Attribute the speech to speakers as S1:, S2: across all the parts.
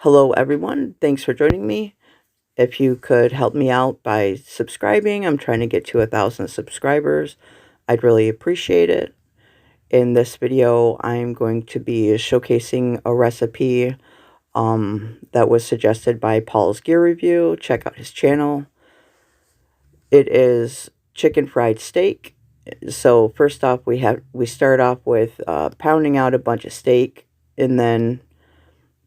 S1: Hello, everyone. Thanks for joining me. If you could help me out by subscribing, I'm trying to get to 1,000 subscribers. I'd really appreciate it. In this video, I'm going to be showcasing a recipe that was suggested by Paul's Gear Review. Check out his channel. It is chicken fried steak. So first off, we start off with pounding out a bunch of steak, and then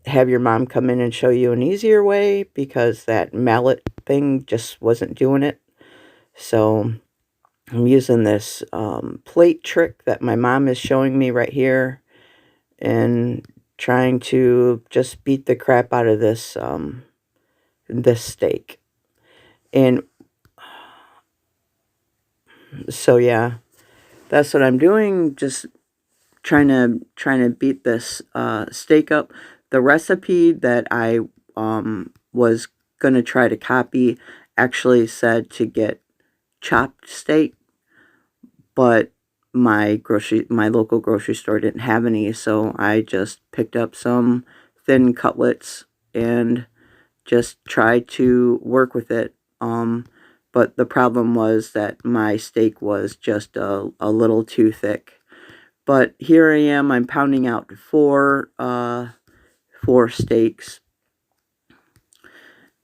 S1: have your mom come in and show you an easier way because that mallet thing just wasn't doing it. So I'm using this plate trick that my mom is showing me right here and trying to just beat the crap out of this steak. And so yeah, that's what I'm doing. Just trying to beat this steak up. The recipe that I was gonna try to copy actually said to get chopped steak, but my local grocery store didn't have any, so I just picked up some thin cutlets and just tried to work with it. But the problem was that my steak was just a little too thick. But here I am. I'm pounding out four steaks,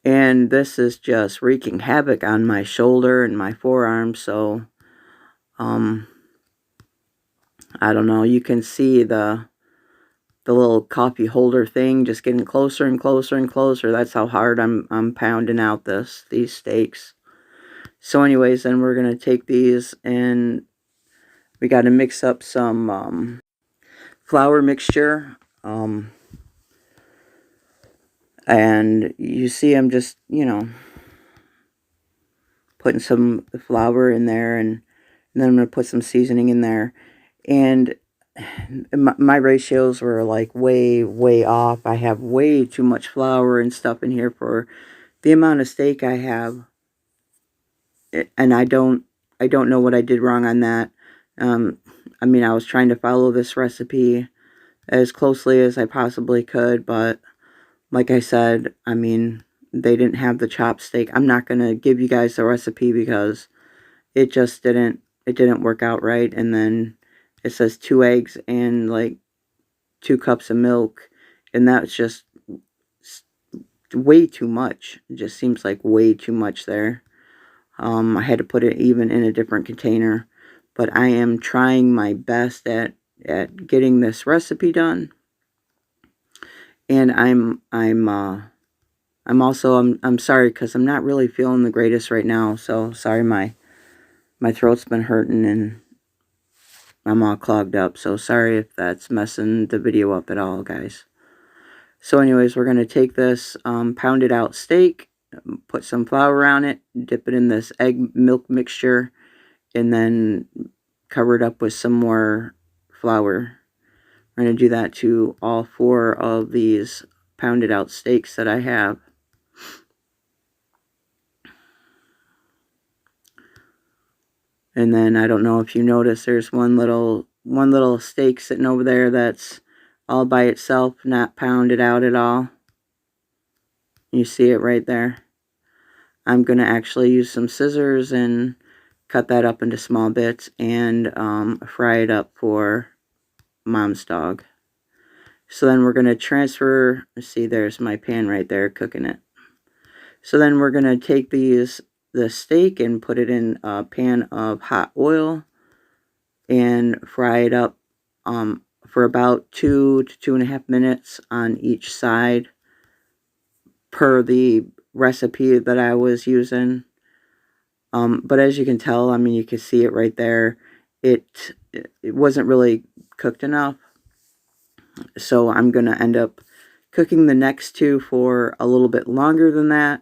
S1: and this is just wreaking havoc on my shoulder and my forearm. So, I don't know. You can see the little coffee holder thing just getting closer and closer and closer. That's how hard I'm pounding out these steaks. So, anyways, then we're gonna take these and we got to mix up some flour mixture. And you see I'm just, putting some flour in there, and then I'm going to put some seasoning in there. And my ratios were like way off. I have way too much flour and stuff in here for the amount of steak I have. And I don't know what I did wrong on that. I mean, I was trying to follow this recipe as closely as I possibly could, but like I said, I mean, they didn't have the chopped steak. I'm not going to give you guys the recipe because it just didn't work out right. And then it says 2 eggs and like 2 cups of milk, and that's just way too much. It just seems like way too much there. I had to put it even in a different container, but I am trying my best at getting this recipe done. And I'm sorry because I'm not really feeling the greatest right now. So sorry, my throat's been hurting and I'm all clogged up. So sorry if that's messing the video up at all, guys. So anyways, we're gonna take this pounded out steak, put some flour on it, dip it in this egg milk mixture, and then cover it up with some more flour. We're gonna do that to all 4 of these pounded out steaks that I have. And then I don't know if you notice there's one little steak sitting over there that's all by itself, not pounded out at all. You see it right there. I'm going to actually use some scissors and cut that up into small bits and fry it up for Mom's dog. So then we're going to transfer, see there's my pan right there cooking it. So then we're going to take the steak and put it in a pan of hot oil and fry it up for about 2 to 2.5 minutes on each side per the recipe that I was using. But as you can tell, I mean, you can see it right there. It wasn't really cooked enough. So I'm going to end up cooking the next 2 for a little bit longer than that.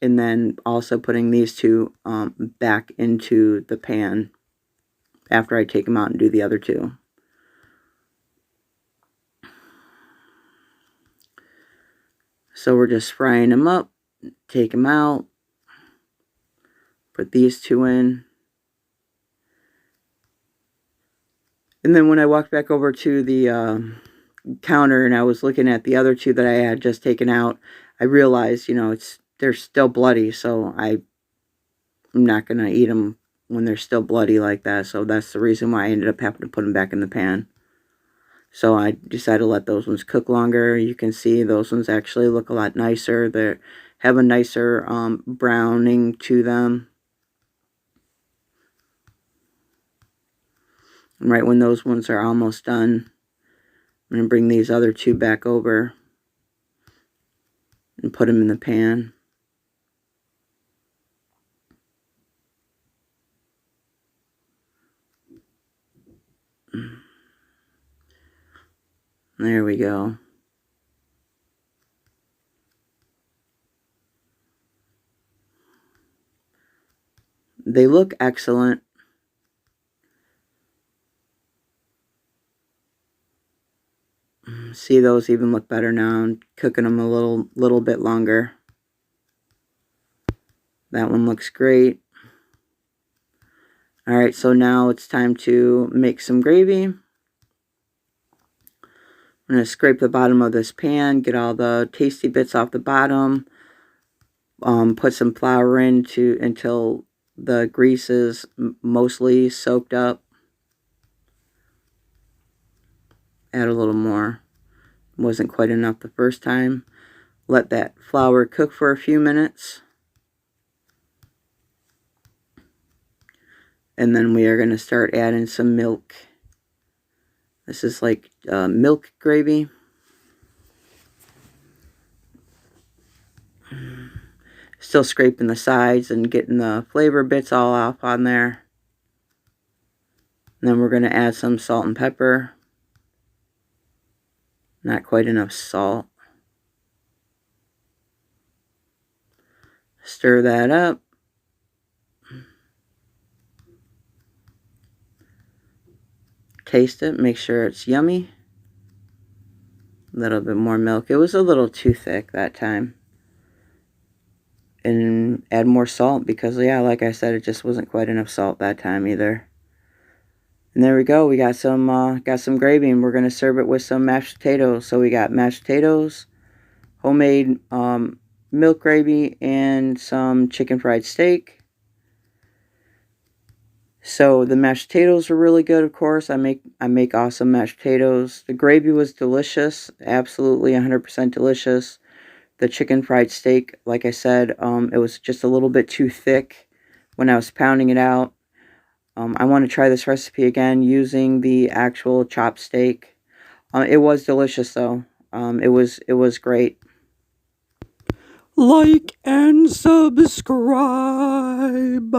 S1: And then also putting these 2 back into the pan after I take them out and do the other 2. So we're just frying them up, take them out, put these 2 in. And then when I walked back over to the counter and I was looking at the other two that I had just taken out, I realized, you know, they're still bloody, so I'm not gonna eat them when they're still bloody like that. So that's the reason why I ended up having to put them back in the pan. So I decided to let those ones cook longer. You can see those ones actually look a lot nicer. They have a nicer browning to them. And right when those ones are almost done, I'm going to bring these other two back over and put them in the pan. There we go. They look excellent. See, those even look better now. I'm cooking them a little bit longer. That one looks great. Alright, so now it's time to make some gravy. I'm going to scrape the bottom of this pan, get all the tasty bits off the bottom. Put some flour in until the grease is mostly soaked up. Add a little more. Wasn't quite enough the first time. Let that flour cook for a few minutes. And then we are going to start adding some milk. This is like milk gravy. Still scraping the sides and getting the flavor bits all off on there. And then we're going to add some salt and pepper. Not quite enough salt. Stir that up. Taste it, make sure it's yummy. A little bit more milk. It was a little too thick that time. And add more salt because, yeah, like I said, it just wasn't quite enough salt that time either. And there we go. We got some gravy, and we're going to serve it with some mashed potatoes. So we got mashed potatoes, homemade milk gravy, and some chicken fried steak. So the mashed potatoes are really good, of course. I make awesome mashed potatoes. The gravy was delicious, absolutely 100% delicious. The chicken fried steak, like I said, it was just a little bit too thick when I was pounding it out. I want to try this recipe again using the actual chopped steak. It was delicious though. It was great. Like and subscribe.